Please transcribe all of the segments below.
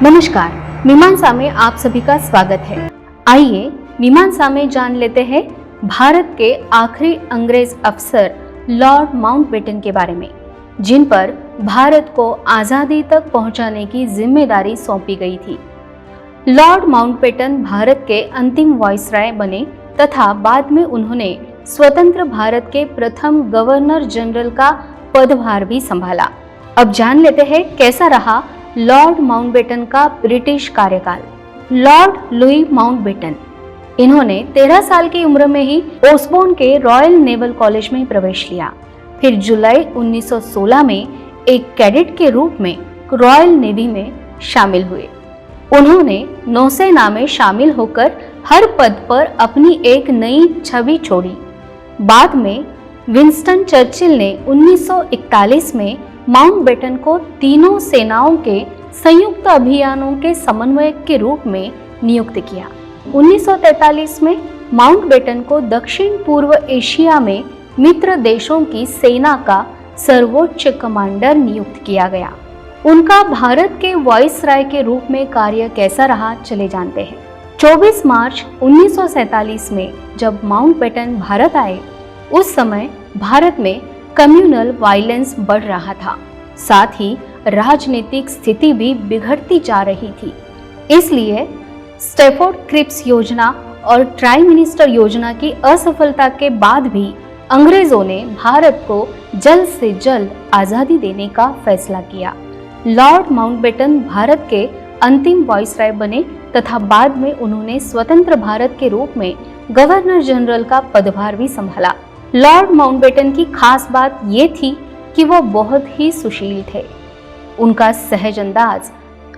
नमस्कार, मीमांसा में आप सभी का स्वागत है। आइए मीमांसा में जान लेते हैं भारत के आखिरी अंग्रेज अफसर लॉर्ड माउंटबेटन के बारे में, जिन पर भारत को आजादी तक पहुंचाने की जिम्मेदारी सौंपी गई थी। लॉर्ड माउंटबेटन भारत के अंतिम वायसराय बने तथा बाद में उन्होंने स्वतंत्र भारत के प्रथम गवर्नर जनरल का पदभार भी संभाला। अब जान लेते हैं कैसा रहा लॉर्ड माउंटबेटन का ब्रिटिश कार्यकाल। लॉर्ड लुई माउंटबेटन, इन्होंने 13 साल की उम्र में ही ओसबोर्न के रॉयल नेवल कॉलेज में प्रवेश लिया। फिर जुलाई 1916 में एक कैडेट के रूप में रॉयल नेवी में शामिल हुए। उन्होंने नौसेना में शामिल होकर हर पद पर अपनी एक नई छवि छोड़ी। बाद में विंस्टन चर्चिल ने 1941 में माउंटबेटन को तीनों सेनाओं के संयुक्त अभियानों के समन्वयक के रूप में नियुक्त किया। 1943 में माउंटबेटन को दक्षिण पूर्व एशिया में मित्र देशों की सेना का सर्वोच्च कमांडर नियुक्त किया गया। उनका भारत के वायसराय के रूप में कार्य कैसा रहा, चले जानते हैं। 24 मार्च 1947 में जब माउंटबेटन भारत आए, उस समय भारत में कम्युनल वायलेंस बढ़ रहा था, साथ ही राजनीतिक स्थिति भी बिगड़ती जा रही थी। इसलिए स्टैफोर्ड क्रिप्स योजना और ट्राई मिनिस्टर योजना की असफलता के बाद भी अंग्रेजों ने भारत को जल्द से जल्द आजादी देने का फैसला किया। लॉर्ड माउंटबेटन भारत के अंतिम वायसराय बने तथा बाद में उन्होंने स्वतंत्र भारत के रूप में गवर्नर जनरल का पदभार भी संभाला। लॉर्ड माउंटबेटन की खास बात ये थी कि वो बहुत ही सुशील थे। उनका सहज अंदाज,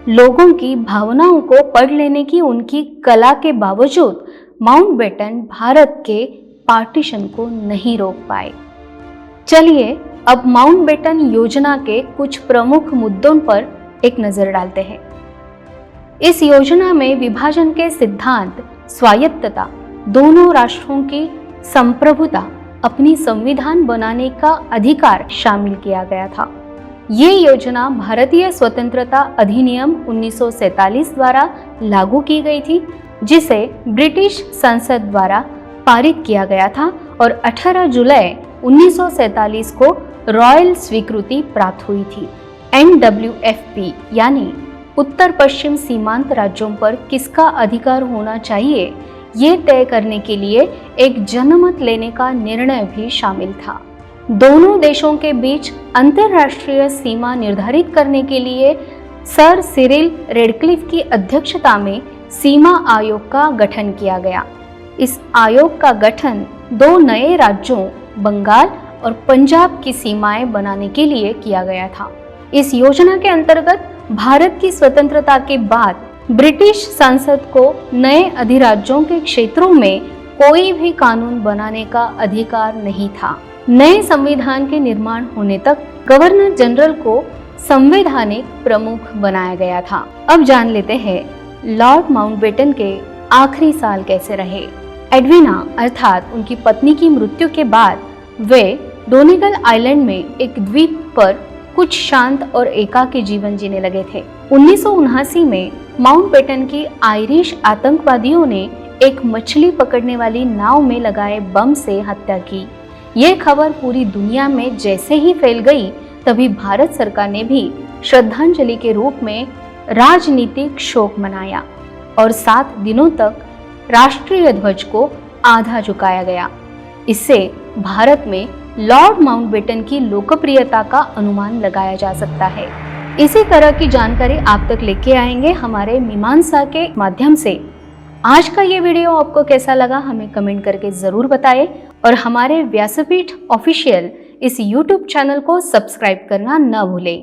लोगों की भावनाओं को पढ़ लेने की उनकी कला के बावजूद माउंटबेटन भारत के पार्टीशन को नहीं रोक पाए। चलिए अब माउंटबेटन योजना के कुछ प्रमुख मुद्दों पर एक नजर डालते हैं। इस योजना में विभाजन के सिद्धांत, स्वायत्तता, दोनों राष्ट्रों की संप्रभुता, अपनी संविधान बनाने का अधिकार शामिल किया गया था। ये योजना भारतीय स्वतंत्रता अधिनियम 1947 द्वारा लागू की गई थी, जिसे ब्रिटिश संसद द्वारा पारित किया गया था और 18 जुलाई 1947 को रॉयल स्वीकृति प्राप्त हुई थी। NWFP यानी उत्तर पश्चिम सीमांत राज्यों पर किसका अधिकार होना चाहिए, ये तय करने के लिए एक जनमत लेने का निर्णय भी शामिल था। दोनों देशों के बीच अंतर्राष्ट्रीय सीमा निर्धारित करने के लिए सर सिरिल रेडक्लिफ की अध्यक्षता में सीमा आयोग का गठन किया गया। इस आयोग का गठन 2 नए राज्यों बंगाल और पंजाब की सीमाएं बनाने के लिए किया गया था। इस योजना के अंतर्गत भारत की स्वतंत्रता के बाद ब्रिटिश संसद को नए अधिराज्यों के क्षेत्रों में कोई भी कानून बनाने का अधिकार नहीं था। नए संविधान के निर्माण होने तक गवर्नर जनरल को संवैधानिक प्रमुख बनाया गया था। अब जान लेते हैं लॉर्ड माउंटबेटन के आखिरी साल कैसे रहे। एडविना अर्थात उनकी पत्नी की मृत्यु के बाद वे डोनेगल आइलैंड में एक द्वीप पर कुछ शांत और एकाकी जीवन जीने लगे थे। 1979 में माउंटबेटन की आयरिश आतंकवादियों ने एक मछली पकड़ने वाली नाव में लगाए बम से हत्या की। ये खबर पूरी दुनिया में जैसे ही फैल गई, तभी भारत सरकार ने भी श्रद्धांजलि के रूप में राजनीतिक शोक मनाया और 7 दिनों तक राष्ट्रीय ध्वज को आधा झुकाया गया। इससे भारत में लॉर्ड माउंटबेटन की लोकप्रियता का अनुमान लगाया जा सकता है। इसी तरह की जानकारी आप तक लेके आएंगे हमारे मीमांसा के माध्यम से। आज का ये वीडियो आपको कैसा लगा, हमें कमेंट करके जरूर बताएं और हमारे व्यासपीठ ऑफिशियल इस YouTube चैनल को सब्सक्राइब करना न भूलें।